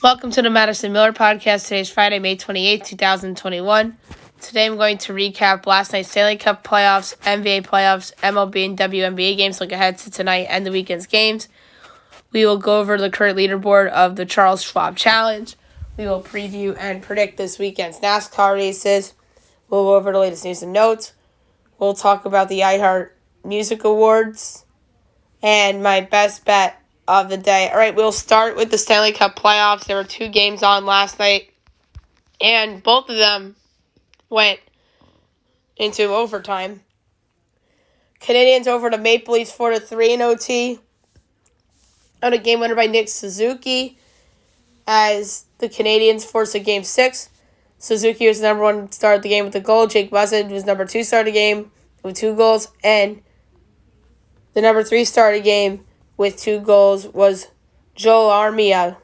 Welcome to the Madison Miller Podcast. Today is Friday, May 28th, 2021. Today I'm going to recap last night's Stanley Cup Playoffs, NBA Playoffs, MLB, and Wnba games. Look ahead to tonight and the weekend's games. We will go over the current leaderboard of the Charles Schwab Challenge. We will preview and predict this weekend's Nascar races. We'll go over the latest news and notes. We'll talk about the iHeart Music Awards and my best bet of the day. All right, we'll start with the Stanley Cup Playoffs. There were two games on last night, and both of them went into overtime. Canadians over the Maple Leafs 4-3 in OT on a game winner by Nick Suzuki as the Canadians forced a Game 6. Suzuki was the number one star of the game with a goal. Jake Muzzin was number 2 star of the game with 2 goals, and the number 3 star of the game with 2 goals was Joel Armia.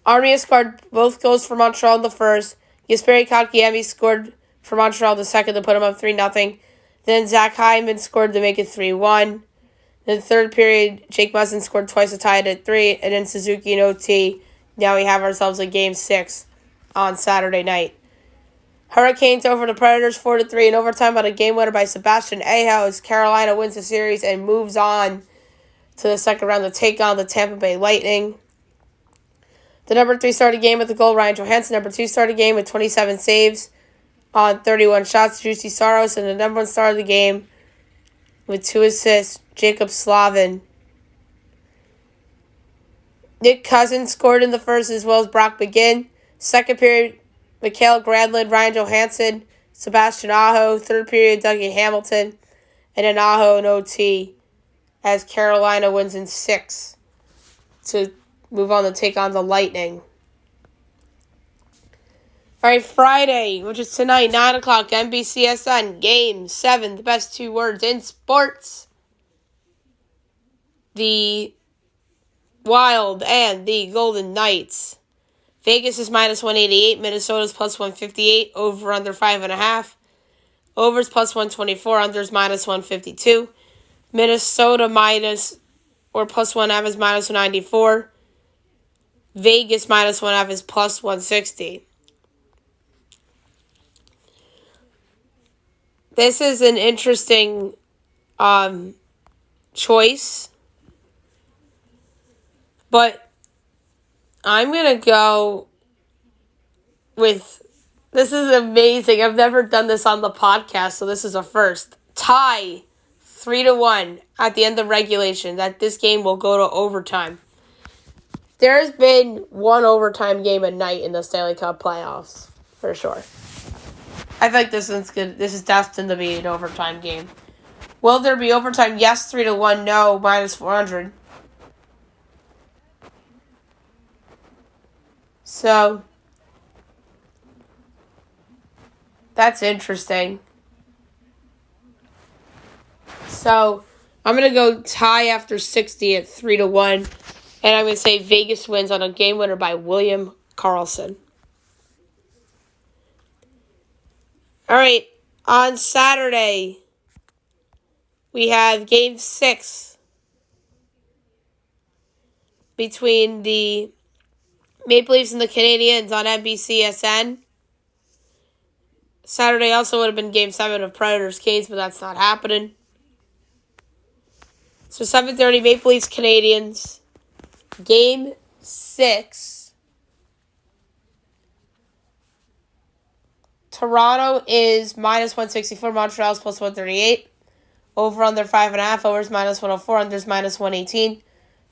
Armia scored both goals for Montreal in the first. Jesperi Kotkaniemi scored for Montreal in the second to put him up 3-0. Then Zach Hyman scored to make it 3-1. In the third period, Jake Muzzin scored twice to tie it at 3, and then Suzuki in OT. Now we have ourselves a Game 6 on Saturday night. Hurricanes over the Predators 4-3 in overtime on a game winner by Sebastian Aho as Carolina wins the series and moves on to the second round to take on the Tampa Bay Lightning. The number 3 started game with the goal, Ryan Johansson. Number 2 started game with 27 saves on 31 shots, Juicy Saros. And the number 1 star of the game with 2 assists, Jacob Slavin. Nick Cousins scored in the first as well as Brock McGinn. Second period, Mikael Granlund, Ryan Johansson, Sebastian Aho. Third period, Dougie Hamilton. And then Aho in OT as Carolina wins in 6 to move on to take on the Lightning. All right, Friday, which is tonight, 9 o'clock, NBCSN, Game 7, the best 2 words in sports. The Wild and the Golden Knights. Vegas is minus 188, Minnesota's plus 158, over under 5.5. Overs plus 124, unders minus 152. Minnesota minus or plus 1.5 is minus 194. Vegas minus 1.5 is plus 160. This is an interesting choice, but I'm going to go with, this is amazing. I've never done this on the podcast, so this is a first. Tie 3-1 at the end of regulation, that this game will go to overtime. There's been one overtime game a night in the Stanley Cup Playoffs, for sure. I think this is good. This is destined to be an overtime game. Will there be overtime? Yes, 3-1. No, minus 400. So, that's interesting. So, I'm going to go tie after 60 at 3-1. And I'm going to say Vegas wins on a game winner by William Karlsson. All right, on Saturday, we have Game 6 between the Maple Leafs and the Canadiens on NBCSN. Saturday also would have been Game 7 of Predators-Canes, but that's not happening. So 7:30, Maple Leafs, Canadiens. Game 6. Toronto is minus 164. Montreal's plus 138. Over under 5.5. Overs minus 104. Unders minus 118.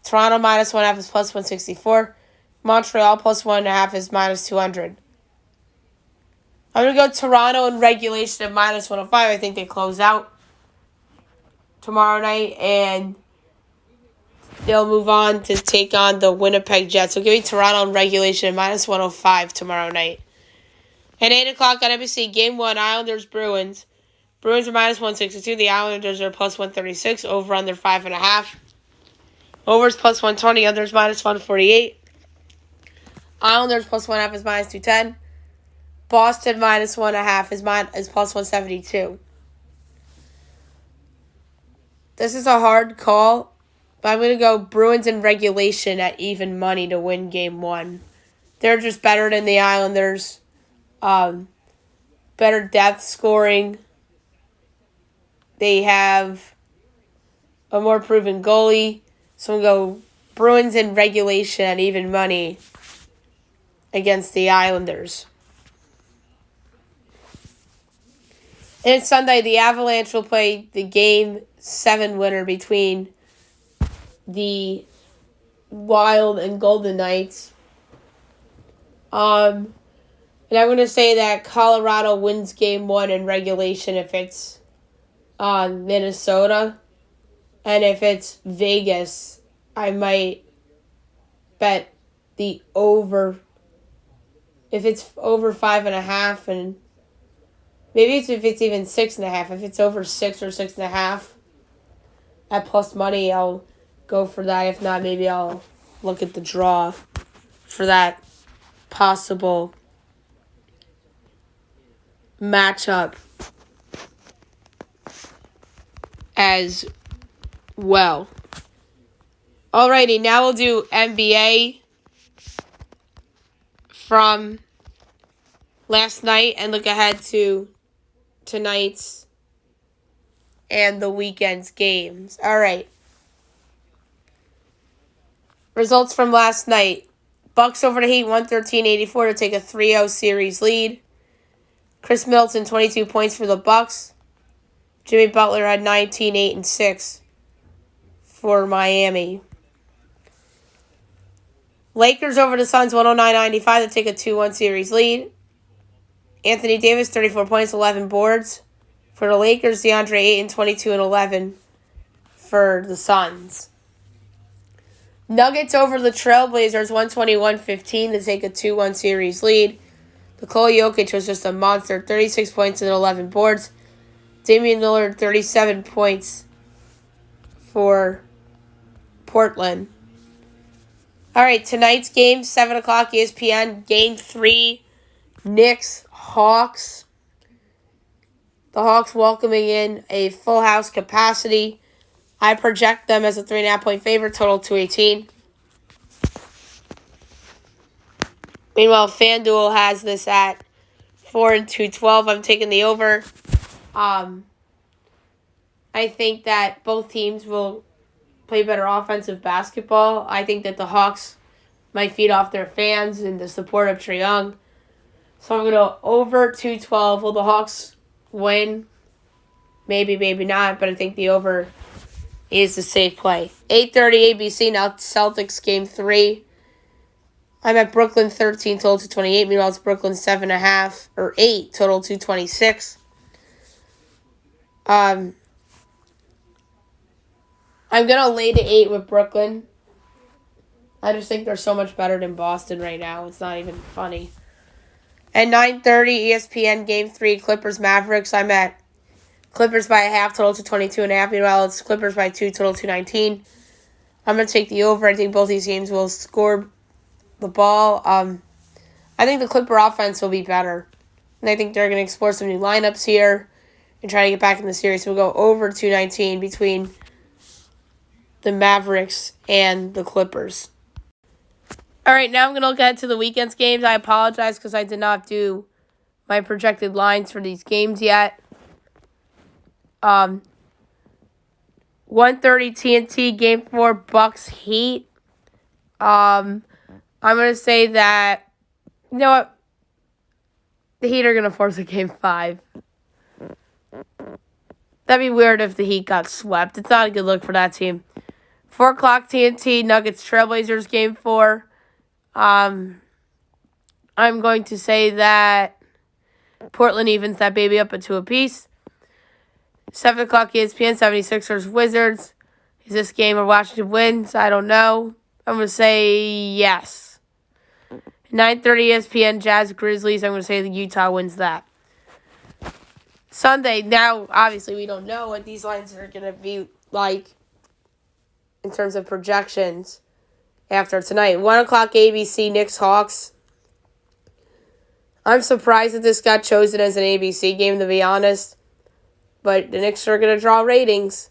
Toronto minus 1.5 is plus 164. Montreal plus 1.5 is minus 200. I'm going to go Toronto in regulation at minus 105. I think they close out tomorrow night, and they'll move on to take on the Winnipeg Jets. So give me Toronto in regulation at minus 105 tomorrow night. At 8 o'clock on NBC, Game 1, Islanders-Bruins. Bruins are minus 162. The Islanders are plus 136. Over under 5.5. Overs plus 120. Unders minus 148. Islanders plus 1.5 is minus 210. Boston minus 1.5 is plus 172. This is a hard call But I'm going to go Bruins in regulation at even money to win Game 1. They're just better than the Islanders. Better depth scoring. They have a more proven goalie. So I'm going to go Bruins in regulation at even money against the Islanders. And it's Sunday. The Avalanche will play the Game 7 winner between the Wild and Golden Knights. And I'm going to say that Colorado wins Game 1 in regulation if it's Minnesota. And if it's Vegas, I might bet the over. If it's over 5.5, and maybe if it's even 6.5. If it's over 6 or 6.5 at plus money, I'll go for that. If not, maybe I'll look at the draw for that possible matchup as well. Alrighty, now we'll do NBA from last night and look ahead to tonight's and the weekend's games. Alright. Results from last night. Bucks over the Heat, 113-84 to take a 3-0 series lead. Chris Middleton, 22 points for the Bucks. Jimmy Butler had 19, 8, and 6 for Miami. Lakers over the Suns, 109-95 to take a 2-1 series lead. Anthony Davis, 34 points, 11 boards for the Lakers. DeAndre Ayton, 22 and 11 for the Suns. Nuggets over the Trailblazers, 121-15 to take a 2-1 series lead. Nikola Jokic was just a monster, 36 points and 11 boards. Damian Lillard, 37 points for Portland. All right, tonight's game, 7 o'clock ESPN, Game 3, Knicks, Hawks. The Hawks welcoming in a full house capacity. I project them as a 3.5-point favorite, total 218. Meanwhile, FanDuel has this at 4 and 212. I'm taking the over. I think that both teams will play better offensive basketball. I think that the Hawks might feed off their fans and the support of Trae Young. So I'm going to go over 212. Will the Hawks win? Maybe, maybe not, but I think the over is the safe play. 8:30 ABC, now Celtics Game 3. I'm at Brooklyn 13, total 228. Meanwhile, it's Brooklyn 7.5 or 8, total 226. I'm gonna lay the 8 with Brooklyn. I just think they're so much better than Boston right now. It's not even funny. At 9:30 ESPN Game 3, Clippers Mavericks. I'm at Clippers by a half, total to 22.5. Meanwhile, it's Clippers by 2, total 219. I'm going to take the over. I think both these teams will score the ball. I think the Clipper offense will be better. And I think they're going to explore some new lineups here and try to get back in the series. We'll go over 219 between the Mavericks and the Clippers. All right, now I'm going to look ahead to the weekend's games. I apologize because I did not do my projected lines for these games yet. 1:30 TNT Game 4 Bucks Heat. I'm going to say that, you know what? The Heat are going to force a Game 5. That'd be weird if the Heat got swept. It's not a good look for that team. 4 o'clock TNT Nuggets Trailblazers Game 4. I'm going to say that Portland evens that baby up at 2 apiece. 7 o'clock ESPN, 76ers Wizards. Is this game where Washington wins? I don't know. I'm going to say yes. 9:30 ESPN, Jazz Grizzlies. I'm going to say the Utah wins that. Sunday, now, obviously, we don't know what these lines are going to be like in terms of projections after tonight. 1 o'clock ABC, Knicks Hawks. I'm surprised that this got chosen as an ABC game, to be honest. But the Knicks are going to draw ratings.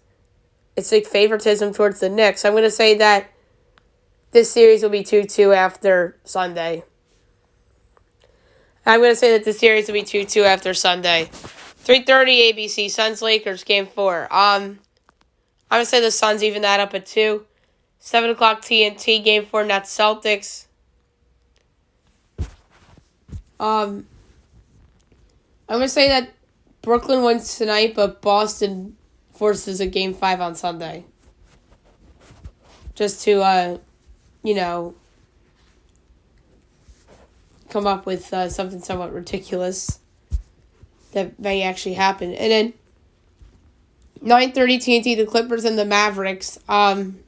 it's like favoritism towards the Knicks. I'm going to say that this series will be 2-2 after Sunday. I'm going to say that the series will be 2-2 after Sunday. 3:30 ABC, Suns-Lakers, Game 4. I'm going to say the Suns even that up at 2. 7 o'clock TNT, Game 4, Nets-Celtics. I'm going to say that Brooklyn wins tonight, but Boston forces a Game 5 on Sunday. Just to, come up with something somewhat ridiculous that may actually happen. And then 9:30 TNT, the Clippers and the Mavericks. I'm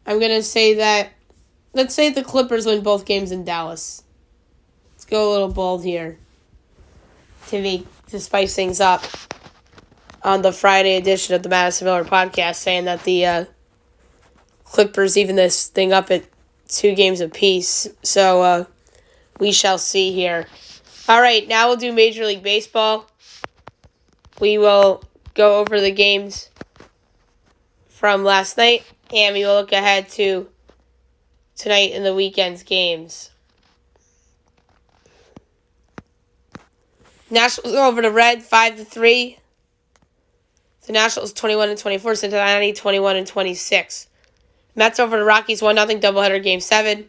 going to say that, let's say the Clippers win both games in Dallas. Let's go a little bold here to spice things up on the Friday edition of the Madison Miller podcast, saying that the Clippers even this thing up at 2 games apiece. So we shall see here. All right, now we'll do Major League Baseball. We will go over the games from last night, and we will look ahead to tonight in the weekend's games. Nationals over the Reds 5-3. The Nationals 21-24. Cincinnati 21-26. Mets over the Rockies 1-0 doubleheader Game 7.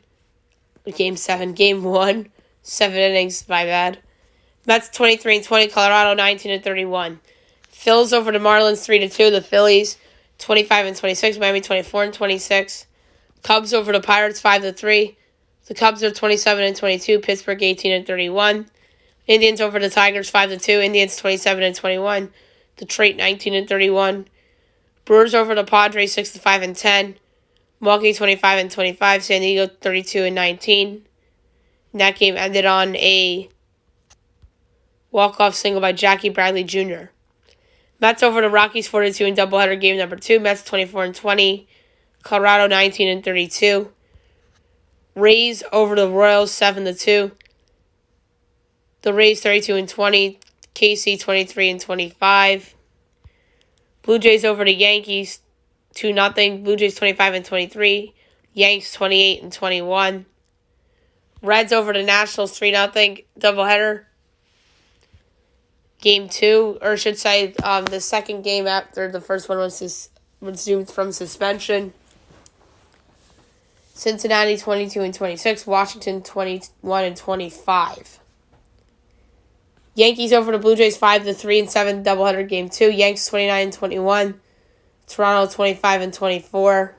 Game 1. 7 innings, my bad. Mets 23-20. Colorado 19-31. Phils over the Marlins 3-2. The Phillies 25-26. Miami 24-26. Cubs over the Pirates 5-3. The Cubs are 27-22. Pittsburgh 18-31. Indians over the Tigers 5-2. Indians 27-21. Detroit 19-31. Brewers over the Padres 6-5-10. Milwaukee 25-25. San Diego 32-19. And that game ended on a walk-off single by Jackie Bradley Jr. Mets over the Rockies 4-2 in doubleheader game number 2. Mets 24-20. Colorado 19-32. Rays over the Royals 7-2. The Rays 32-20. KC 23-25. Blue Jays over the Yankees 2-0. Blue Jays 25-23. Yanks 28-21. Reds over the Nationals 3-0 doubleheader. Game 2, or I should say the second game after the first one was resumed from suspension. Cincinnati 22-26. Washington 21-25. Yankees over the Blue Jays 5-3-7 doubleheader game 2. Yanks 29-21. Toronto 25-24.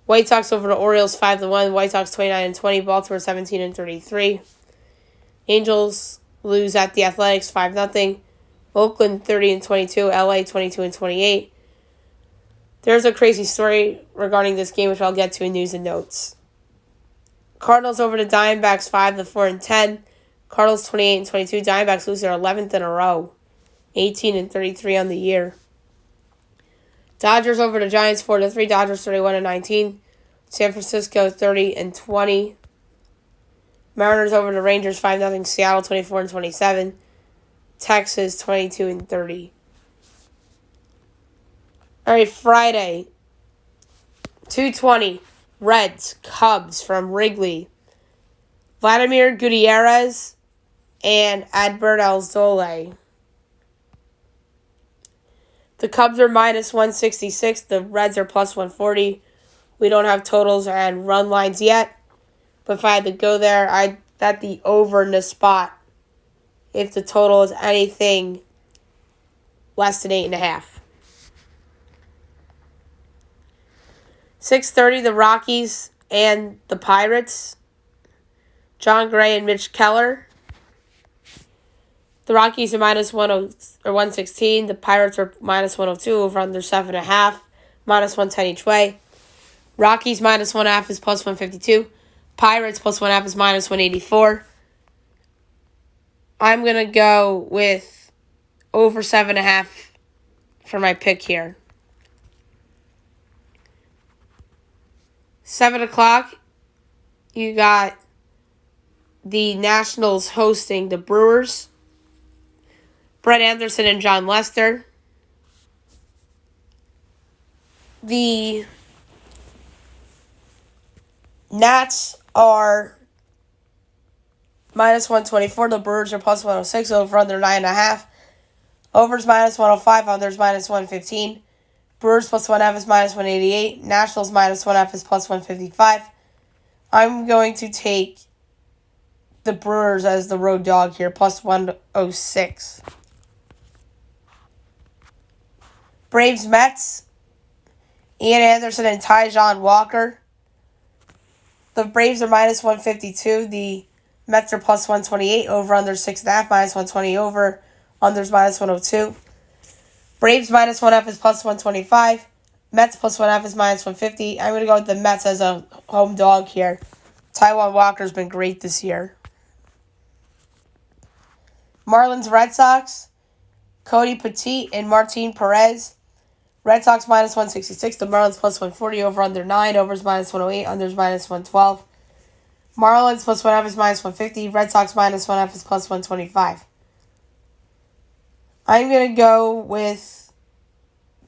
White Sox over the Orioles 5-1. White Sox 29-20. Baltimore 17-33. Angels lose at the Athletics 5-0. Oakland 30-22. LA 22-28. There's a crazy story regarding this game, which I'll get to in news and notes. Cardinals over the Diamondbacks 5-4-10. Cardinals 28-22. Diamondbacks lose their 11th in a row. 18-33 on the year. Dodgers over the Giants 4-3. Dodgers 31-19. San Francisco 30-20. Mariners over the Rangers 5-0. Seattle 24-27. Texas 22-30. All right, Friday 2:20. Reds Cubs from Wrigley. Vladimir Gutierrez and Adbert Alzolay. The Cubs are minus 166. The Reds are plus 140. We don't have totals and run lines yet. But if I had to go there, I'd bet the over in the spot if the total is anything less than 8.5. 6:30, the Rockies and the Pirates. John Gray and Mitch Keller. The Rockies are minus 116. The Pirates are minus 102 over under 7.5. Minus 110 each way. Rockies minus 1.5 is plus 152. Pirates plus 1.5 is minus 184. I'm going to go with over 7.5 for my pick here. 7 o'clock, you got the Nationals hosting the Brewers. Brett Anderson and John Lester. The Nats are minus 124. The Brewers are plus 106. Over under 9.5. Overs minus 105. Unders minus 115. Brewers plus 1.5 is minus 188. Nationals minus 1.5 is plus 155. I'm going to take the Brewers as the road dog here, plus 106. Braves Mets. Ian Anderson and Taijuan Walker. The Braves are minus 152. The Mets are plus 128. Over under 6.5, minus 120 over. Unders minus 102. Braves minus 1.5 is plus 125. Mets plus 1.5 is minus 150. I'm going to go with the Mets as a home dog here. Taijuan Walker's been great this year. Marlins Red Sox. Cody Petit and Martin Perez. Red Sox minus 166. The Marlins plus 140. Over under 9. Overs minus 108. Unders minus 112. Marlins plus 1.5 is minus 150. Red Sox minus 1.5 is plus 125. I'm going to go with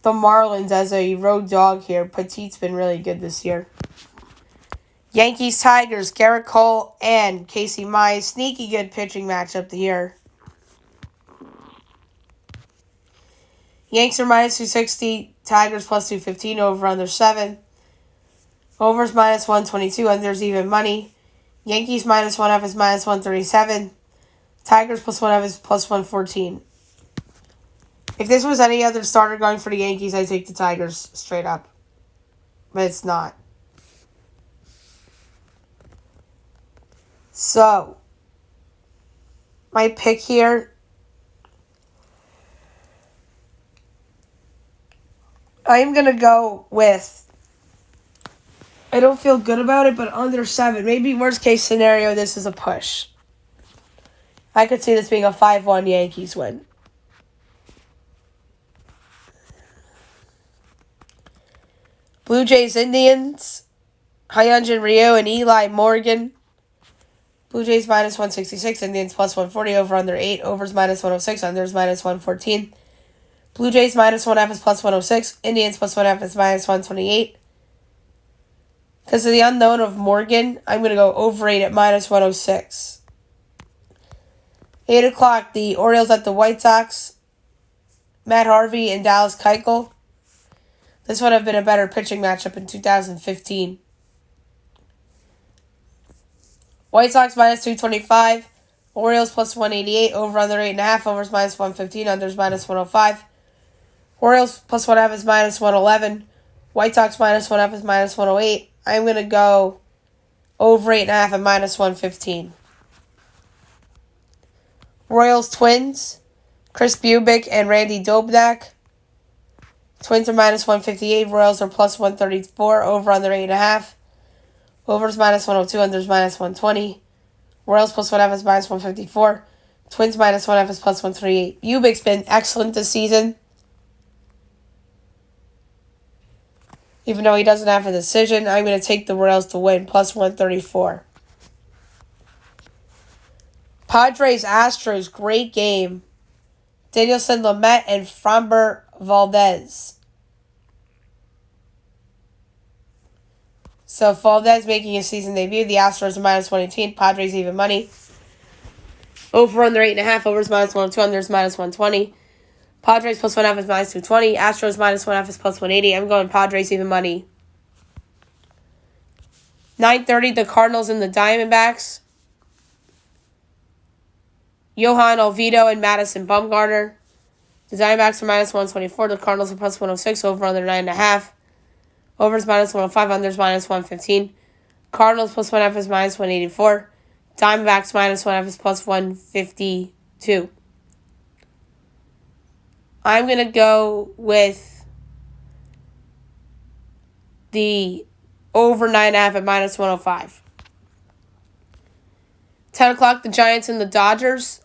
the Marlins as a road dog here. Petit's been really good this year. Yankees Tigers. Garrett Cole and Casey Mize. Sneaky good pitching matchup here. Yanks are minus 260. Tigers plus 215. Over under 7. Overs minus 122. Unders even money. Yankees minus 1.5 is minus 137. Tigers plus 1.5 is plus 114. If this was any other starter going for the Yankees, I'd take the Tigers straight up. But it's not. So, my pick here, I'm going to go with, I don't feel good about it, but under 7. Maybe worst case scenario, this is a push. I could see this being a 5-1 Yankees win. Blue Jays Indians. Hyunjin Ryu and Eli Morgan. Blue Jays minus 166. Indians plus 140. Over under 8. Overs minus 106. Unders minus 114. Blue Jays minus 1.5 is plus 106. Indians plus 1.5 is minus 128. Because of the unknown of Morgan, I'm going to go over 8 at minus 106. 8 o'clock, the Orioles at the White Sox. Matt Harvey and Dallas Keuchel. This would have been a better pitching matchup in 2015. White Sox minus 225. Orioles plus 188. Over under 8.5. Overs minus 115. Unders minus 105. Orioles plus 1.5 is minus 111. White Sox minus 1.5 is minus 108. I'm going to go over 8.5 at minus 115. Royals Twins. Chris Bubic and Randy Dobnak. Twins are minus 158. Royals are plus 134. Over under 8.5. Overs minus 102. Unders minus 120. Royals plus 1.5 is minus 154. Twins minus 1.5 is plus 138. Bubic's been excellent this season. Even though he doesn't have a decision, I'm going to take the Royals to win, plus 134. Padres Astros, great game. Danielson Lamet and Framber Valdez. So Valdez making his season debut. The Astros are minus 118. Padres even money. Over under 8.5. Overs minus 102. Unders minus 120. Padres plus 1.5 is minus 220. Astros minus 1.5 is plus 180. I'm going Padres even money. 9:30, the Cardinals and the Diamondbacks. Johan Oviedo and Madison Bumgarner. The Diamondbacks are minus 124. The Cardinals are plus 106. Over under 9.5. Overs minus 105. Unders minus 115. Cardinals plus 1.5 is minus 184. Diamondbacks minus 1.5 is plus 152. I'm going to go with the over 9.5 at minus 105. 10 o'clock, the Giants and the Dodgers.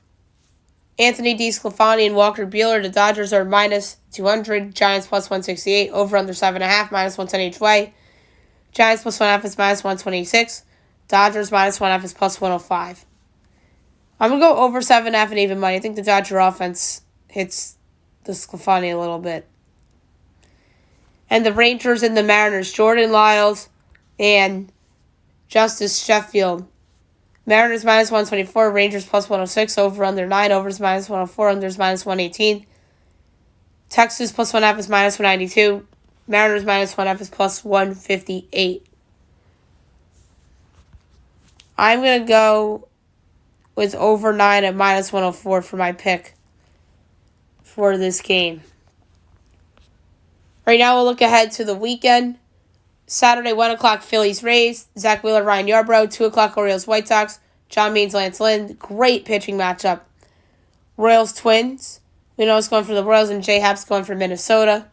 Anthony DeSclafani and Walker Buehler. The Dodgers are minus 200. Giants plus 168. Over under 7.5. Minus 110 each way. Giants plus 1.5 is minus 126. Dodgers minus 1.5 is plus 105. I'm going to go over 7.5 and even money. I think the Dodger offense hits DeSclafani a little bit. And the Rangers and the Mariners, Jordan Lyles and Justice Sheffield. Mariners minus 124, Rangers plus 106, over under 9, overs minus 104, unders minus 118. Texas plus 1/2 is minus 192. Mariners minus 1/2 is plus 158. I'm going to go with over 9 at minus 104 for my pick for this game. Right now we'll look ahead to the weekend. Saturday, 1 o'clock, Phillies Rays. Zach Wheeler, Ryan Yarbrough. 2 o'clock, Orioles White Sox. John Means, Lance Lynn. Great pitching matchup. Royals Twins. We know it's going for the Royals, and J Happ's going for Minnesota.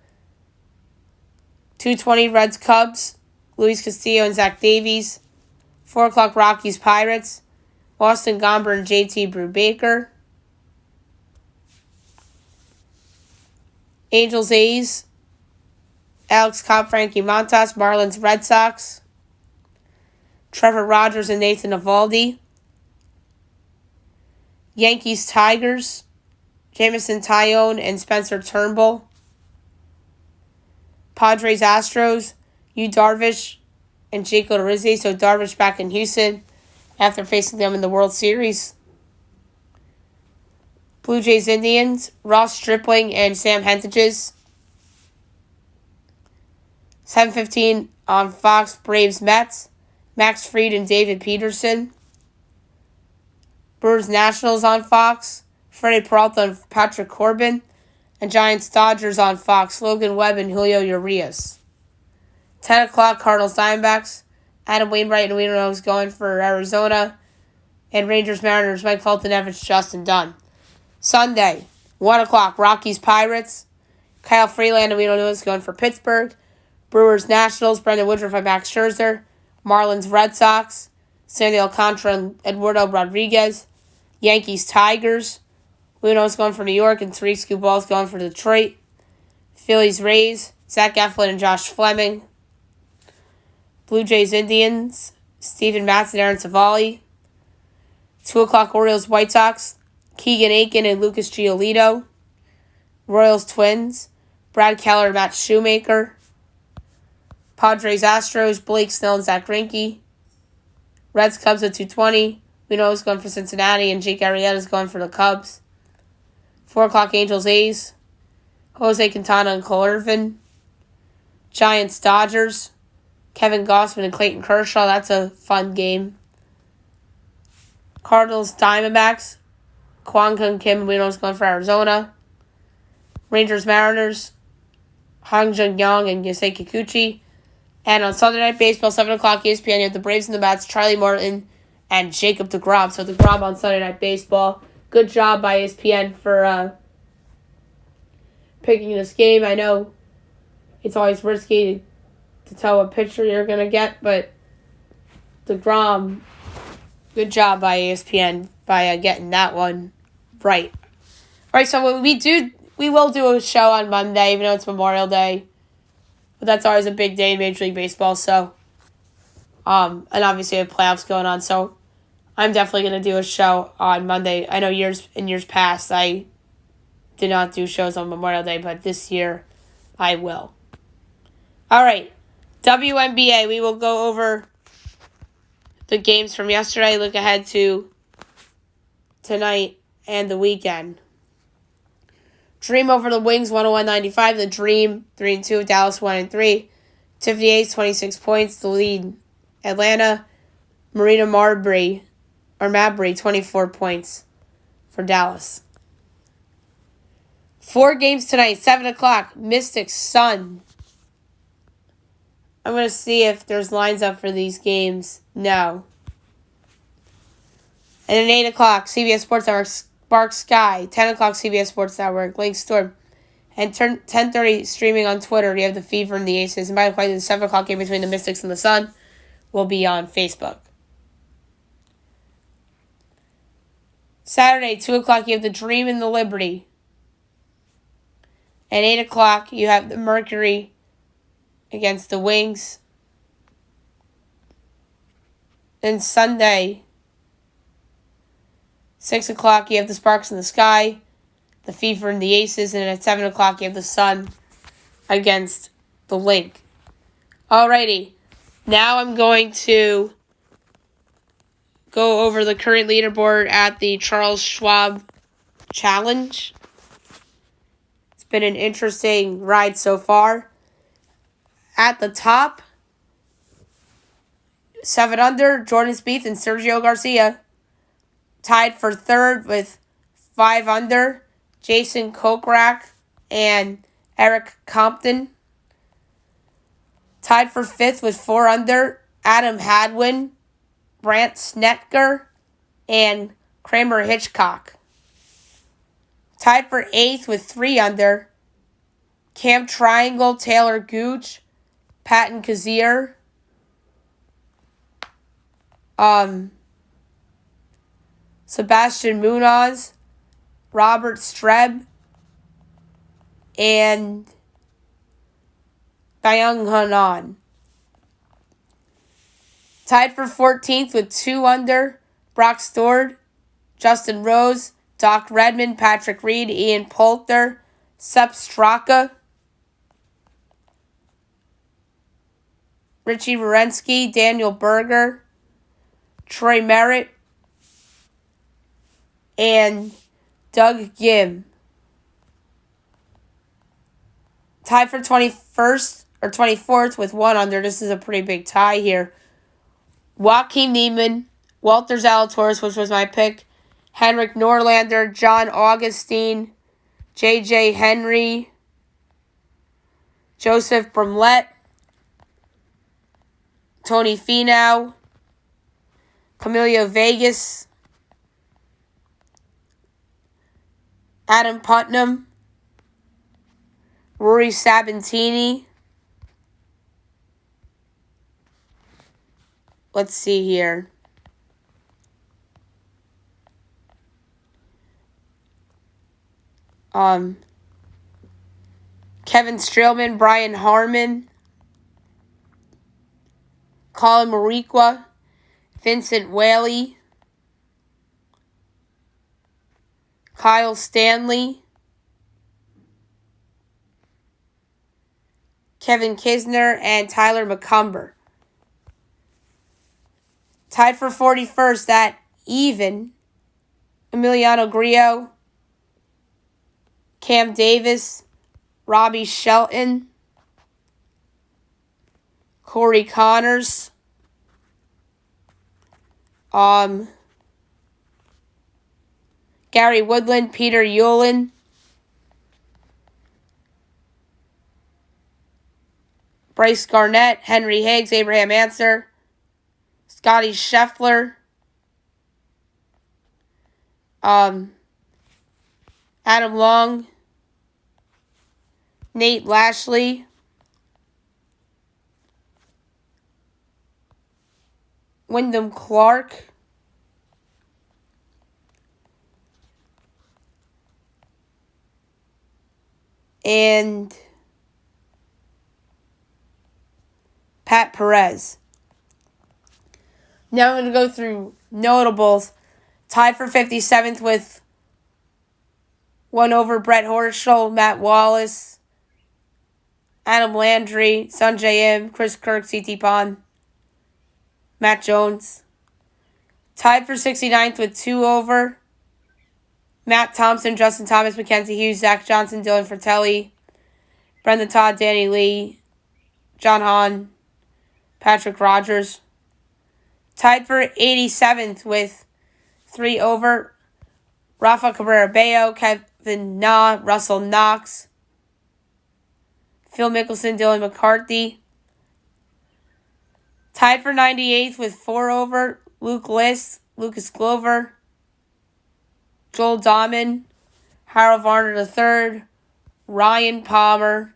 2:20, Reds Cubs. Luis Castillo and Zach Davies. 4 o'clock, Rockies Pirates. Austin Gomber and JT Brubaker. Angels A's. Alex Cobb, Frankie Montas. Marlins Red Sox. Trevor Rogers and Nathan Eovaldi. Yankees Tigers. Jameson Taillon and Spencer Turnbull. Padres Astros. Yu Darvish and Jake Odorizzi. So Darvish back in Houston after facing them in the World Series. Blue Jays Indians. Ross Stripling and Sam Hentages. 7:15 on Fox, Braves Mets. Max Fried and David Peterson. Brewers Nationals on Fox. Freddie Peralta and Patrick Corbin. And Giants Dodgers on Fox. Logan Webb and Julio Urias. 10 o'clock, Cardinals Diamondbacks. Adam Wainwright and Wiener is going for Arizona. And Rangers Mariners, Mike Fulton, Evans, Justin Dunn. Sunday, 1 o'clock, Rockies Pirates. Kyle Freeland and Wiener is going for Pittsburgh. Brewers Nationals, Brendan Woodruff and Max Scherzer. Marlins Red Sox. Sandy Alcantara and Eduardo Rodriguez. Yankees Tigers. Luno's going for New York and Tariq Skubal going for Detroit. Phillies Rays. Zach Eflin and Josh Fleming. Blue Jays Indians. Steven Matz and Aaron Savali. 2 o'clock Orioles White Sox. Keegan Aiken and Lucas Giolito. Royals Twins. Brad Keller and Matt Shoemaker. Padres Astros. Blake Snell and Zach Greinke. Reds Cubs at 2:20. We know it's going for Cincinnati, and Jake Arrieta is going for the Cubs. 4 o'clock Angels A's. Jose Quintana and Cole Irvin. Giants Dodgers. Kevin Gausman and Clayton Kershaw. That's a fun game. Cardinals Diamondbacks. Kwang Hyun Kim and we know it's going for Arizona. Rangers Mariners. Hong Jung Young and Yusei Kikuchi. And on Sunday Night Baseball, 7 o'clock ESPN, you have the Braves and the Mets, Charlie Morton and Jacob deGrom. So deGrom on Sunday Night Baseball. Good job by ESPN for picking this game. I know it's always risky to tell what pitcher you're going to get, but deGrom, good job by ESPN by getting that one right. All right, so we will do a show on Monday, even though it's Memorial Day. But that's always a big day in Major League Baseball, so and obviously we have playoffs going on, so I'm definitely going to do a show on Monday. I know years past I did not do shows on Memorial Day, but this year I will. All right, WNBA, we will go over the games from yesterday, look ahead to tonight and the weekend. Dream over the Wings, 101-95. The Dream, 3-2. Dallas, 1-3. Tiffany Hayes, 26 points. The lead, Atlanta. Marina Mabry, 24 points for Dallas. 4 games tonight, 7 o'clock. Mystics, Sun. I'm going to see if there's lines up for these games. No. And at 8 o'clock, CBS Sports Network, Spark Sky. 10 o'clock, CBS Sports Network, Link Storm. And 10:30 streaming on Twitter, you have the Fever and the Aces. And by the way, the 7 o'clock game between the Mystics and the Sun will be on Facebook. Saturday, 2 o'clock, you have the Dream and the Liberty. At 8 o'clock, you have the Mercury against the Wings. Then Sunday, 6 o'clock, you have the Sparks in the Sky, the Fever and the Aces, and at 7 o'clock, you have the Sun against the link. Alrighty. Now I'm going to go over the current leaderboard at the Charles Schwab Challenge. It's been an interesting ride so far. At the top, 7 under, Jordan Spieth and Sergio Garcia. Tied for third with 5 under, Jason Kokrak and Eric Compton. Tied for fifth with 4 under, Adam Hadwin, Brant Snettker, and Kramer Hitchcock. Tied for 8th with 3 under, Cam Triangle, Taylor Gooch, Patton Kazir, Sebastian Munoz, Robert Streb, and Byung Hanan. Tied for 14th with 2 under, Brock Stewart, Justin Rose, Doc Redman, Patrick Reed, Ian Poulter, Sepp Straka, Richie Wierenski, Daniel Berger, Troy Merritt, and Doug Gim. Tied for 21st or 24th with 1 under. This is a pretty big tie here. Joaquin Niemann, Walter Zalatoris, which was my pick, Henrik Norlander, John Augustine, J.J. Henry, Joseph Brumlett, Tony Finau, Camilo Vegas, Adam Putnam, Rory Sabbatini. Let's see here. Kevin Streelman, Brian Harmon, Colin Morikwa, Vincent Whaley, Kyle Stanley, Kevin Kisner, and Tyler McCumber. Tied for 41st at even, Emiliano Grillo, Cam Davis, Robbie Shelton, Corey Connors, Gary Woodland, Peter Yulin, Bryce Garnett, Henry Higgs, Abraham Anser, Scotty Scheffler, Adam Long, Nate Lashley, Wyndham Clark, and Pat Perez. Now I'm going to go through notables. Tied for 57th with 1 over, Brett Horschel, Matt Wallace, Adam Landry, Sanjay M, Chris Kirk, C.T. Pond, Matt Jones. Tied for 69th with 2 over, Matt Thompson, Justin Thomas, Mackenzie Hughes, Zach Johnson, Dylan Fratelli, Brendan Todd, Danny Lee, John Hahn, Patrick Rogers. Tied for 87th with 3 over, Rafa Cabrera Bello, Kevin Na, Russell Knox, Phil Mickelson, Dylan McCarthy. Tied for 98th with 4 over, Luke List, Lucas Glover, Joel Dahman, Harold Varner III, Ryan Palmer,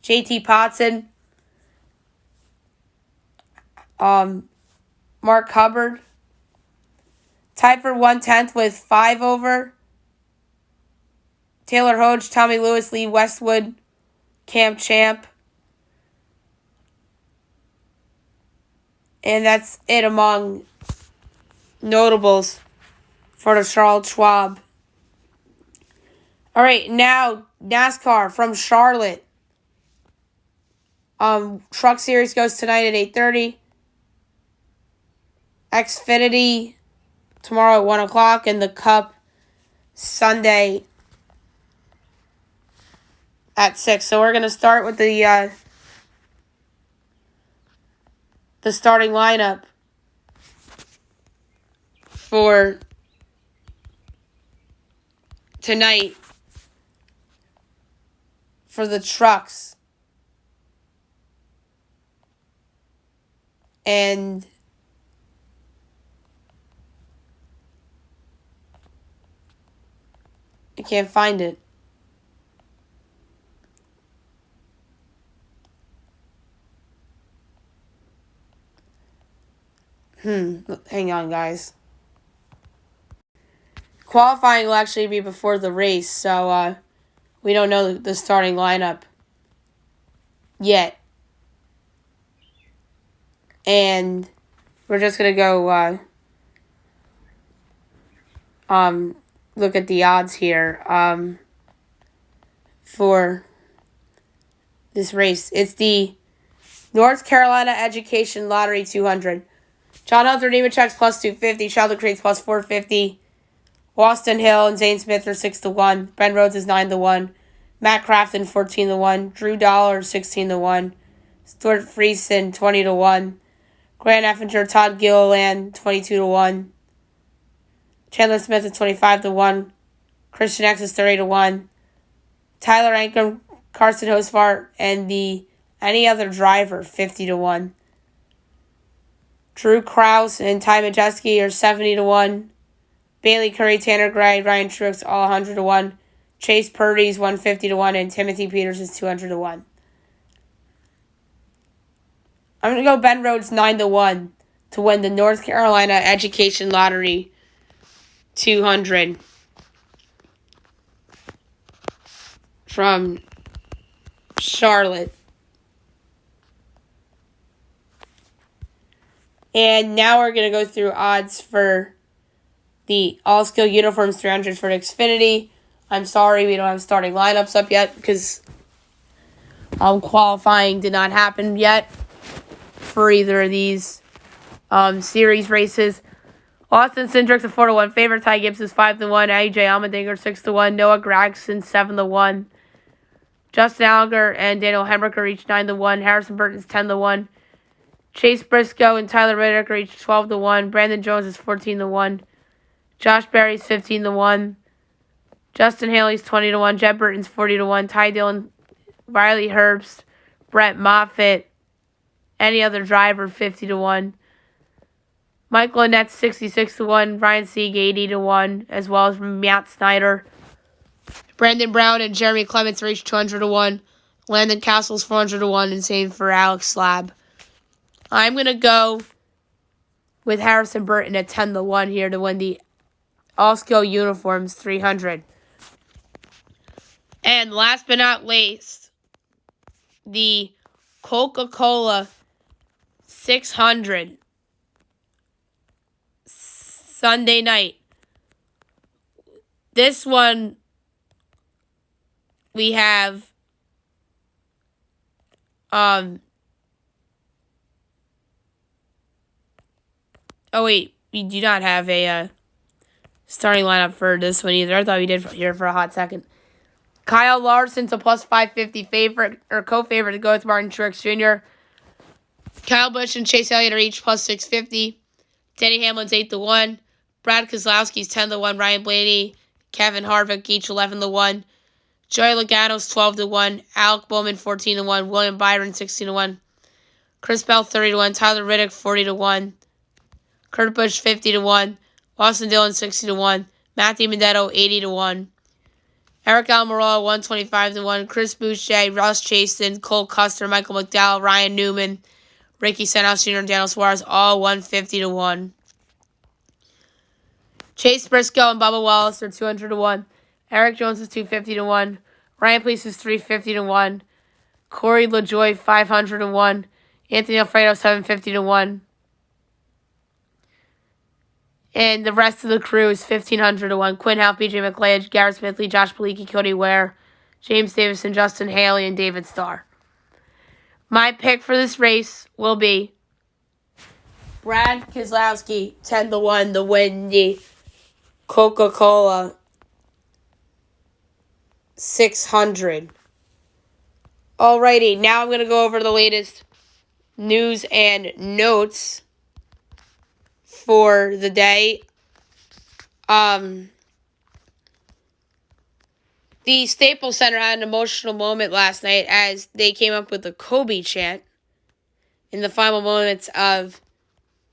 JT Potson, Mark Hubbard. Tied for 110th with 5 over, Taylor Hodge, Tommy Lewis, Lee Westwood, Cam Champ. And that's it among notables for the Charles Schwab. All right, now NASCAR from Charlotte. Truck Series goes tonight at 8:30. Xfinity tomorrow at 1 o'clock. And the Cup Sunday at 6. So we're going to start with the starting lineup for tonight for the trucks. And I can't find it. Hang on, guys. Qualifying will actually be before the race, so we don't know the starting lineup yet. And we're just going to go look at the odds here for this race. It's the North Carolina Education Lottery 200. John Hunter Nemechek's plus 250. Sheldon Creed's plus 450. Austin Hill and Zane Smith are 6-1. Ben Rhodes is 9-1. Matt Crafton 14-1. Drew Dollar 16-1. Stuart Friesen 20-1. Grant Effinger, Todd Gilliland 22-1. Chandler Smith is 25-1. Christian X is 30-1. Tyler Ankrum, Carson Hosfart, and the any other driver 50-1. Drew Krause and Ty Majeski are 70-1. Bailey Curry, Tanner Gray, Ryan Truex all 100-1. Chase Purdy's 150-1, and Timothy Peters is 200-1. I'm going to go Ben Rhodes 9-1 to win the North Carolina Education Lottery 200 from Charlotte. And now we're going to go through odds for the All-Skill Uniforms 300 for Xfinity. I'm sorry we don't have starting lineups up yet because qualifying did not happen yet for either of these series races. Austin Cindric's a 4-1 favorite. Ty Gibbs is 5-1. AJ Allmendinger 6-1. Noah Gragson 7-1. Justin Allgaier and Daniel Hemrick are each 9-1. Harrison Burton's 10-1. Chase Briscoe and Tyler Reddick are each 12-1. Brandon Jones is 14-1. Josh Berry's 15-1. Justin Haley's 20-1. Jeb Burton's 40-1. Ty Dillon, Riley Herbst, Brett Moffitt, any other driver 50-1. Michael Annette's 66-1. Ryan Sieg 80-1, as well as Matt Snyder. Brandon Brown and Jeremy Clements are each 200-1. Landon Castle's 400-1, and same for Alex Slab. I'm going to go with Harrison Burton at 10-1 here to win the All-Skill Uniforms 300. And last but not least, the Coca-Cola 600 Sunday night. This one we have oh wait, we do not have a starting lineup for this one either. I thought we did here for a hot second. Kyle Larson's a plus 550 favorite or co-favorite to go with Martin Truex Jr. Kyle Busch and Chase Elliott are each plus 650. Denny Hamlin's 8-1. Brad Keselowski's 10-1. Ryan Blaney, Kevin Harvick each 11-1. Joey Logano's 12-1. Alec Bowman 14-1. William Byron 16-1. Chris Bell 30-1. Tyler Reddick 40-1. Kurt Busch 50-1. Austin Dillon 60-1. Matthew Benedetto 80-1. Eric Almirola 125-1. Chris Boucher, Ross Chaston, Cole Custer, Michael McDowell, Ryan Newman, Ricky Stenhouse Jr., and Daniel Suarez all 150-1. Chase Briscoe and Bubba Wallace are 200-1. Eric Jones is 250-1. Ryan Please is 350-1. Corey LaJoie 500-1. Anthony Alfredo 750-1. And the rest of the crew is 1,500-1. Quinn Houff, B.J. McLeod, Garrett Smithley, Josh Paliki, Cody Ware, James Davison, Justin Haley, and David Starr. My pick for this race will be Brad Keselowski, 10-1 to win the Coca-Cola 600. Alrighty, now I'm going to go over the latest news and notes for the day. The Staples Center had an emotional moment last night as they came up with the Kobe chant in the final moments of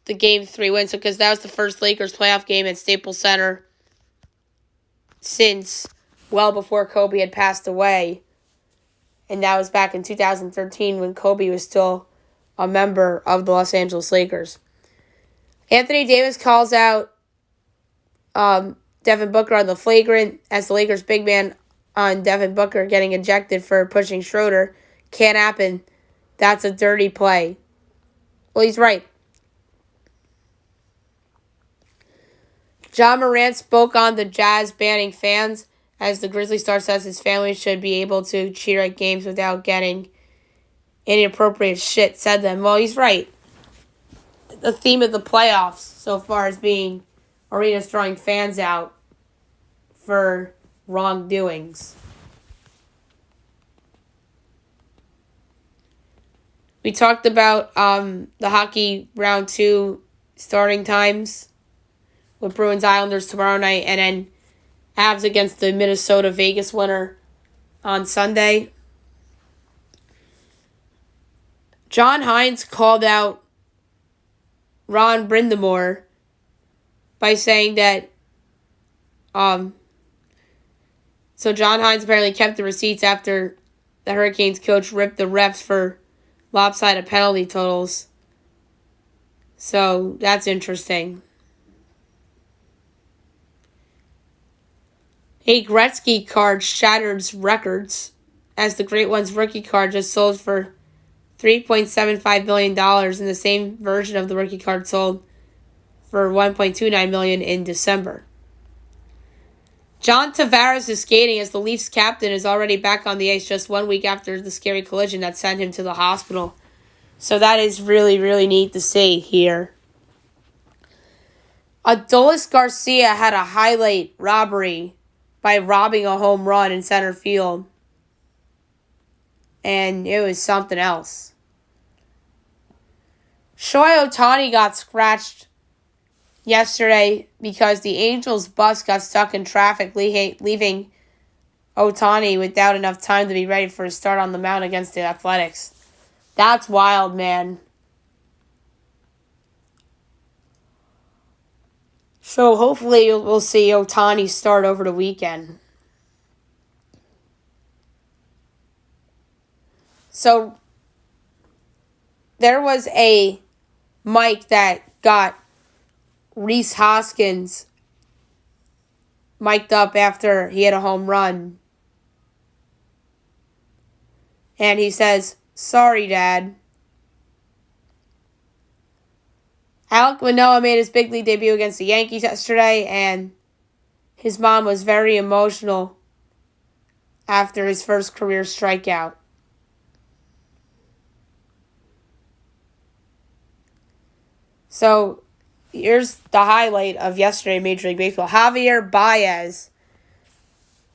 the Game 3 win. So, because that was the first Lakers playoff game at Staples Center since well before Kobe had passed away. And that was back in 2013 when Kobe was still a member of the Los Angeles Lakers. Anthony Davis calls out Devin Booker on the flagrant as the Lakers big man on Devin Booker getting ejected for pushing Schroeder. Can't happen. That's a dirty play. Well, he's right. John Morant spoke on the Jazz banning fans as the Grizzly star says his family should be able to cheer at games without getting inappropriate shit said to them. Well, he's right. The theme of the playoffs so far is being arenas throwing fans out for wrongdoings. We talked about the hockey round 2 starting times with Bruins Islanders tomorrow night and then Avs against the Minnesota Vegas winner on Sunday. John Hines called out Ron Brindamore by saying that so John Hines apparently kept the receipts after the Hurricanes coach ripped the refs for lopsided penalty totals. So that's interesting. A Gretzky card shatters records as the Great Ones rookie card just sold for $3.75 million, and the same version of the rookie card sold for $1.29 million in December. John Tavares is skating as the Leafs captain is already back on the ice just 1 week after the scary collision that sent him to the hospital. So that is really, really neat to see here. Adolis Garcia had a highlight robbery by robbing a home run in center field. And it was something else. Shohei Ohtani got scratched yesterday because the Angels bus got stuck in traffic, leaving Ohtani without enough time to be ready for a start on the mound against the Athletics. That's wild, man. So hopefully we'll see Ohtani start over the weekend. So there was a mic that got Rhys Hoskins mic'd up after he had a home run. And he says, "Sorry, Dad." Alek Manoah made his big league debut against the Yankees yesterday, and his mom was very emotional after his first career strikeout. So, here's the highlight of yesterday in Major League Baseball. Javier Baez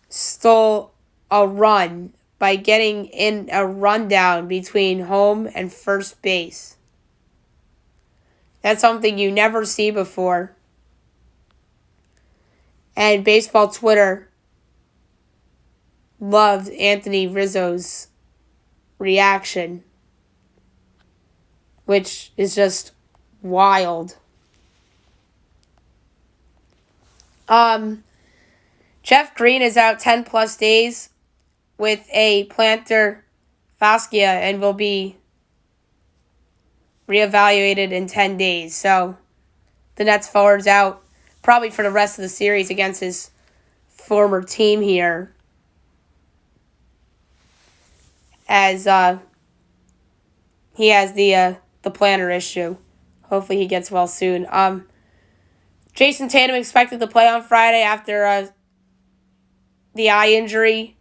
stole a run by getting in a rundown between home and first base. That's something you never see before. And baseball Twitter loved Anthony Rizzo's reaction, which is just wild. Jeff Green is out 10 plus days with a plantar fascia and will be reevaluated in 10 days. So the Nets forward's out probably for the rest of the series against his former team here, as he has the plantar issue. Hopefully he gets well soon. Jason Tatum expected to play on Friday after the eye injury,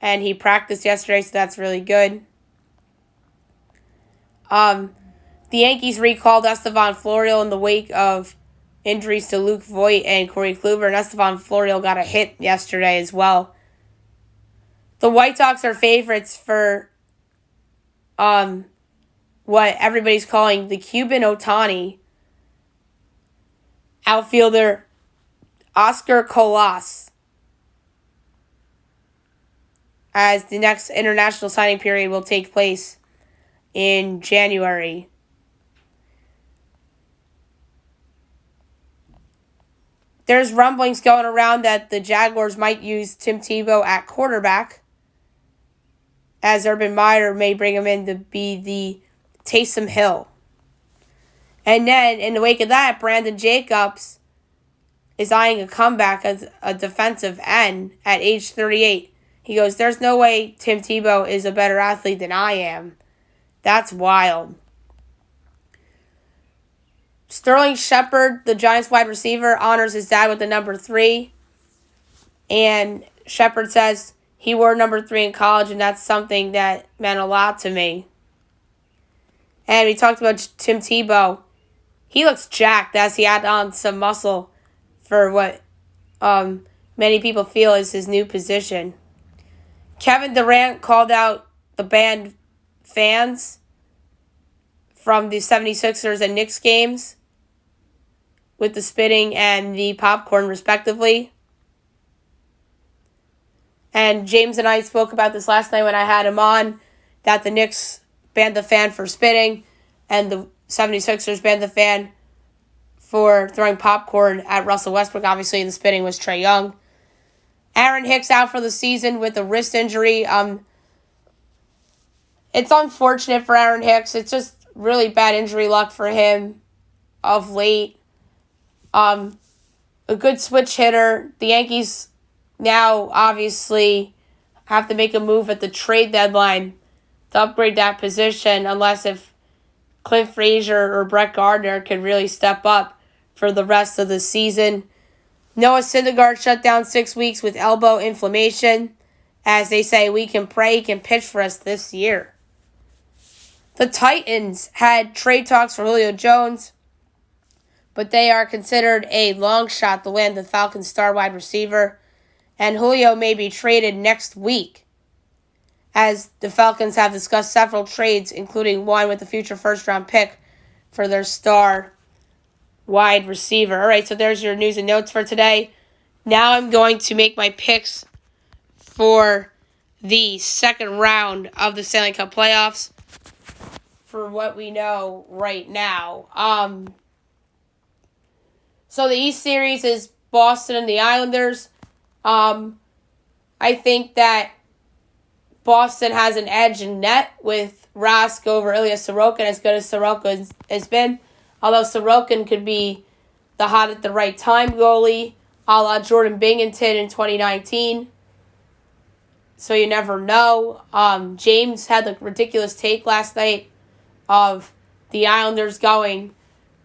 and he practiced yesterday, so that's really good. The Yankees recalled Estevan Florial in the wake of injuries to Luke Voigt and Corey Kluber, and Estevan Florial got a hit yesterday as well. The White Sox are favorites for what everybody's calling the Cuban Ohtani. Outfielder Oscar Colas, as the next international signing period will take place in January. There's rumblings going around that the Jaguars might use Tim Tebow at quarterback, as Urban Meyer may bring him in to be the Taysom Hill. And then, in the wake of that, Brandon Jacobs is eyeing a comeback as a defensive end at age 38. He goes, there's no way Tim Tebow is a better athlete than I am. That's wild. Sterling Shepard, the Giants wide receiver, honors his dad with the number 3. And Shepard says he wore number 3 in college, and that's something that meant a lot to me. And we talked about Tim Tebow. He looks jacked as he had on some muscle for what many people feel is his new position. Kevin Durant called out the banned fans from the 76ers and Knicks games with the spitting and the popcorn, respectively. And James and I spoke about this last night when I had him on, that the Knicks banned the fan for spitting and the 76ers banned the fan for throwing popcorn at Russell Westbrook. Obviously, the spitting was Trae Young. Aaron Hicks out for the season with a wrist injury. It's unfortunate for Aaron Hicks. It's just really bad injury luck for him of late. A good switch hitter. The Yankees now obviously have to make a move at the trade deadline to upgrade that position, unless if Clint Frazier or Brett Gardner could really step up for the rest of the season. Noah Syndergaard shut down 6 weeks with elbow inflammation. As they say, we can pray he can pitch for us this year. The Titans had trade talks for Julio Jones, but they are considered a long shot to land the Falcons' star wide receiver, and Julio may be traded next week, as the Falcons have discussed several trades, including one with a future first-round pick for their star wide receiver. All right, so there's your news and notes for today. Now I'm going to make my picks for the second round of the Stanley Cup Playoffs for what we know right now. So the East Series is Boston and the Islanders. I think that Boston has an edge in net with Rask over Ilya Sorokin, as good as Sorokin has been. Although Sorokin could be the hot at the right time goalie, a la Jordan Binghamton in 2019. So you never know. James had the ridiculous take last night of the Islanders going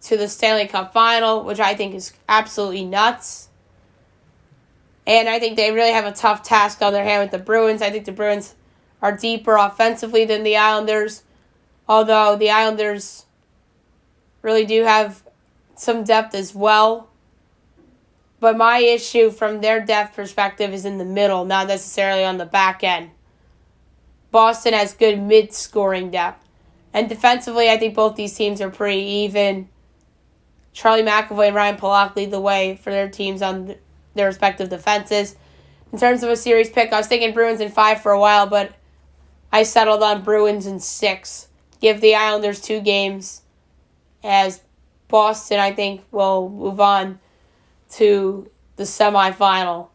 to the Stanley Cup Final, which I think is absolutely nuts. And I think they really have a tough task on their hand with the Bruins. I think the Bruins are deeper offensively than the Islanders, although the Islanders really do have some depth as well. But my issue from their depth perspective is in the middle, not necessarily on the back end. Boston has good mid-scoring depth. And defensively, I think both these teams are pretty even. Charlie McAvoy and Ryan Pulock lead the way for their teams on their respective defenses. In terms of a series pick, I was thinking Bruins in 5 for a while, but I settled on Bruins in 6. Give the Islanders 2 games, as Boston, I think, will move on to the semifinal.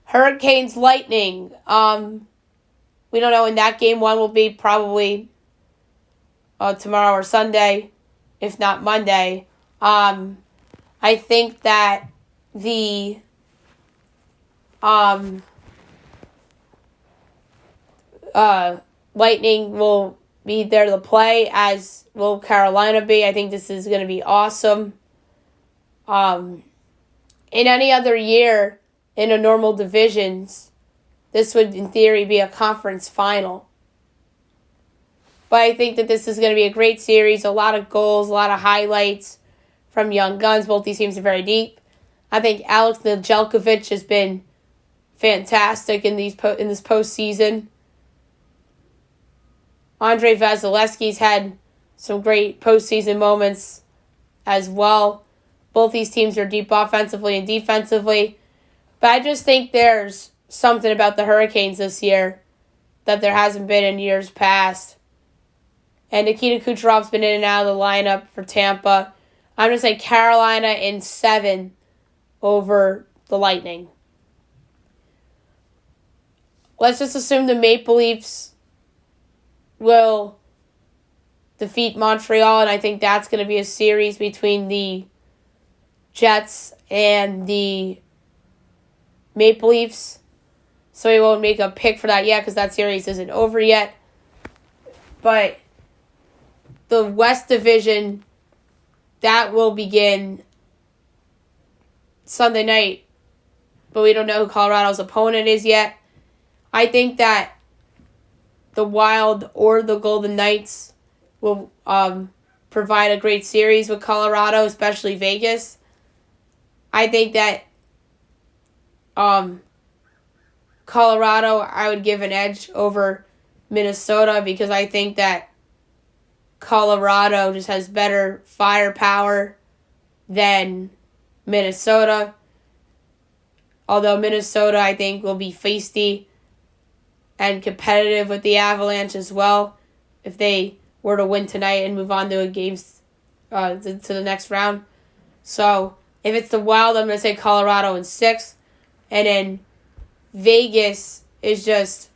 Hurricanes Lightning. We don't know when that game 1 will be. Probably tomorrow or Sunday, if not Monday. I think that the Lightning will be there to play, as will Carolina be. I think this is going to be awesome. In any other year in a normal divisions, this would, in theory, be a conference final. But I think that this is going to be a great series. A lot of goals, a lot of highlights from young guns. Both these teams are very deep. I think Alex Nedeljkovic has been fantastic in this postseason. Andrei Vasilevsky's had some great postseason moments as well. Both these teams are deep offensively and defensively. But I just think there's something about the Hurricanes this year that there hasn't been in years past. And Nikita Kucherov's been in and out of the lineup for Tampa. I'm going to say Carolina in 7 over the Lightning. Let's just assume the Maple Leafs will defeat Montreal, and I think that's going to be a series between the Jets and the Maple Leafs. So we won't make a pick for that yet because that series isn't over yet. But the West Division, that will begin Sunday night. But we don't know who Colorado's opponent is yet. I think that the Wild or the Golden Knights will provide a great series with Colorado, especially Vegas. I think that Colorado, I would give an edge over Minnesota because I think that Colorado just has better firepower than Minnesota. Although Minnesota, I think, will be feisty and competitive with the Avalanche as well if they were to win tonight and move on to to the next round. So if it's the Wild, I'm going to say Colorado in 6. And then Vegas is just,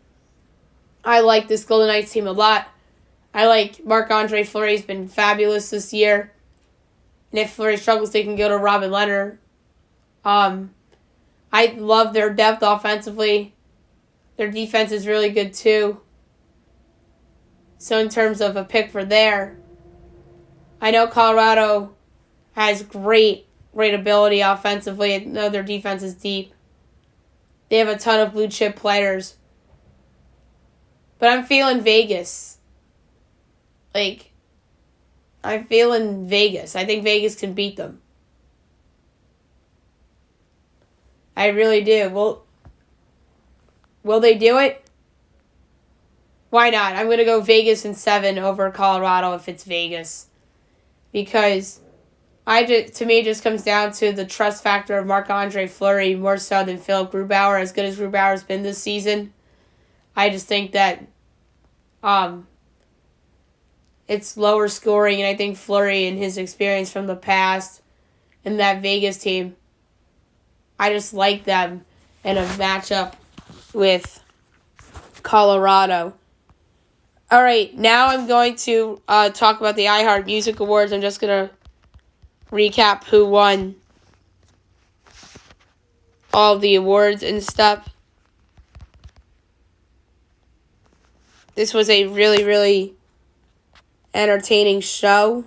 I like this Golden Knights team a lot. I like Marc-Andre Fleury's been fabulous this year. And if Fleury struggles, they can go to Robin Leonard. I love their depth offensively. Their defense is really good too. So in terms of a pick for there, I know Colorado has great ability offensively. I know their defense is deep. They have a ton of blue chip players. But I'm feeling Vegas. I'm feeling Vegas. I think Vegas can beat them. I really do. Will they do it? Why not? I'm going to go Vegas in 7 over Colorado if it's Vegas. Because to me, it just comes down to the trust factor of Marc-Andre Fleury more so than Philip Grubauer. As good as Grubauer's been this season, I just think that it's lower scoring, and I think Fleury and his experience from the past and that Vegas team, I just like them in a matchup with Colorado. All right, now I'm going to talk about the iHeart Music Awards. I'm just going to recap who won all the awards and stuff. This was a really, really entertaining show.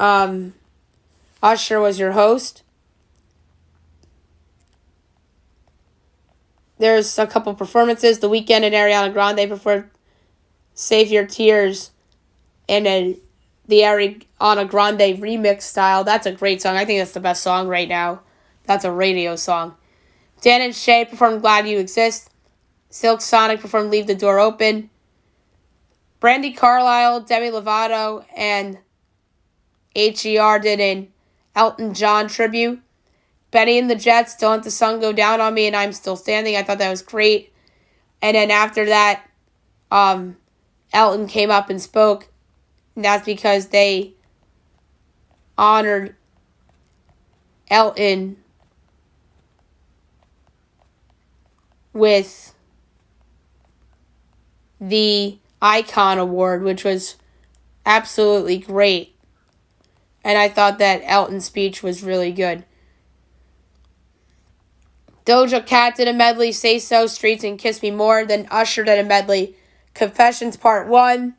Usher was your host. There's a couple performances. The Weeknd and Ariana Grande performed Save Your Tears in the Ariana Grande remix style. That's a great song. I think that's the best song right now. That's a radio song. Dan and Shay performed Glad You Exist. Silk Sonic performed Leave the Door Open. Brandy Carlisle, Demi Lovato, and HER did an Elton John tribute. Benny and the Jets, Don't Let the Sun Go Down on Me, and I'm Still Standing. I thought that was great. And then after that, Elton came up and spoke. And that's because they honored Elton with the Icon Award, which was absolutely great. And I thought that Elton's speech was really good. Doja Cat did a medley, Say So, Streets, and Kiss Me More. Then Usher did a medley, Confessions Part 1,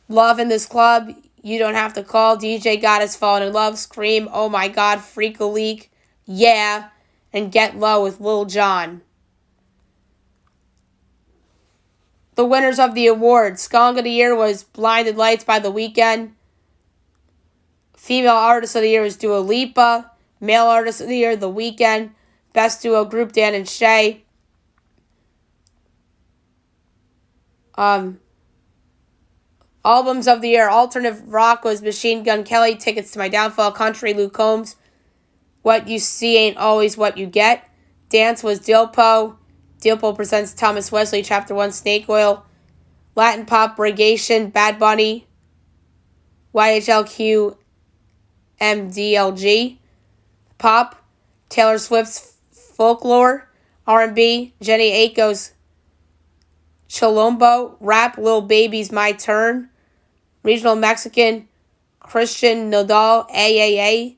Love in This Club, You Don't Have to Call, DJ God Has Fallen in Love, Scream, Oh My God, Freak a Leak, Yeah, and Get Low with Lil Jon. the winners of the awards. Song of the Year was Blinded Lights by The Weeknd. Female Artist of the Year was Dua Lipa. Male Artist of the Year, The Weeknd. Best Duo Group, Dan and Shay. Albums of the Year, Alternative Rock was Machine Gun Kelly, Tickets to My Downfall. Country, Luke Combs, What You See Ain't Always What You Get. Dance was Dilpo. Dilpo presents Thomas Wesley, Chapter 1, Snake Oil. Latin Pop, Brigation, Bad Bunny. YHLQ, MDLG. Pop, Taylor Swift's Folklore. R&B, Jenny Aiko's Chilombo. Rap, Lil Baby's My Turn. Regional Mexican, Christian Nodal, AAA.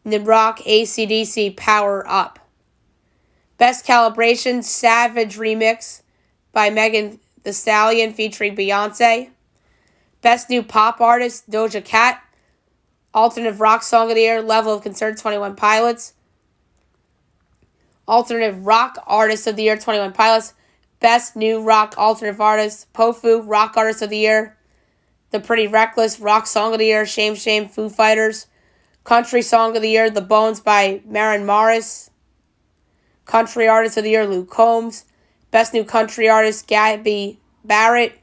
Nibrock, AC/DC, Power Up. Best Calibration, Savage Remix by Megan Thee Stallion featuring Beyonce. Best New Pop Artist, Doja Cat. Alternative Rock Song of the Year, Level of Concern, 21 Pilots. Alternative Rock Artist of the Year, 21 Pilots. Best New Rock Alternative Artist, Pofu. Rock Artist of the Year, The Pretty Reckless. Rock Song of the Year, Shame Shame, Foo Fighters. Country Song of the Year, The Bones by Maren Morris. Country Artist of the Year, Luke Combs. Best New Country Artist, Gabby Barrett.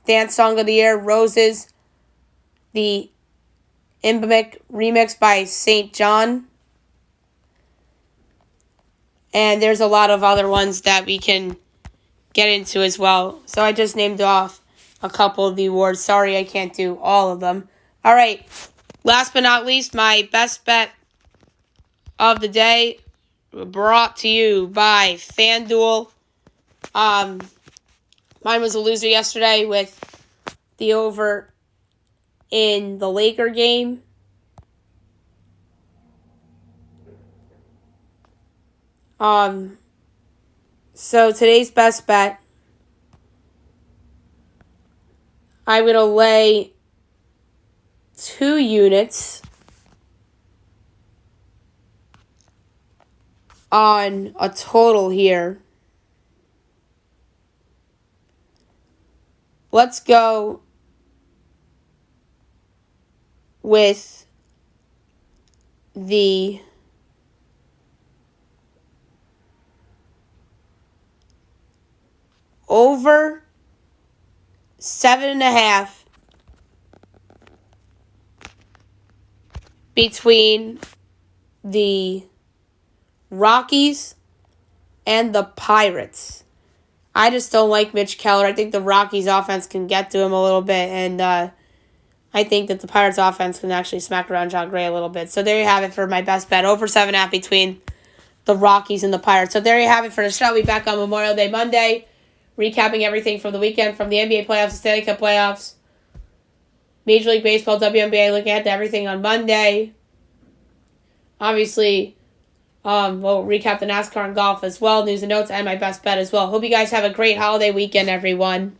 Dance Song of the Year, Roses. The Wnba remix by St. John. And there's a lot of other ones that we can get into as well. So I just named off a couple of the awards. Sorry I can't do all of them. All right. Last but not least, my best bet of the day, brought to you by FanDuel. Mine was a loser yesterday with the over in the Laker game. So today's best bet, I'm going to lay 2 units on a total here. Let's go with the over 7.5 between the Rockies and the Pirates. I just don't like Mitch Keller. I think the Rockies offense can get to him a little bit, and I think that the Pirates offense can actually smack around John Gray a little bit. So there you have it for my best bet, over 7.5 between the Rockies and the Pirates. So there you have it for the show. We'll be back on Memorial Day Monday, recapping everything from the weekend, from the NBA playoffs, the Stanley Cup playoffs, Major League Baseball, WNBA, looking at everything on Monday. Obviously, we'll recap the Nascar and golf as well, news and notes, and my best bet as well. Hope you guys have a great holiday weekend, everyone.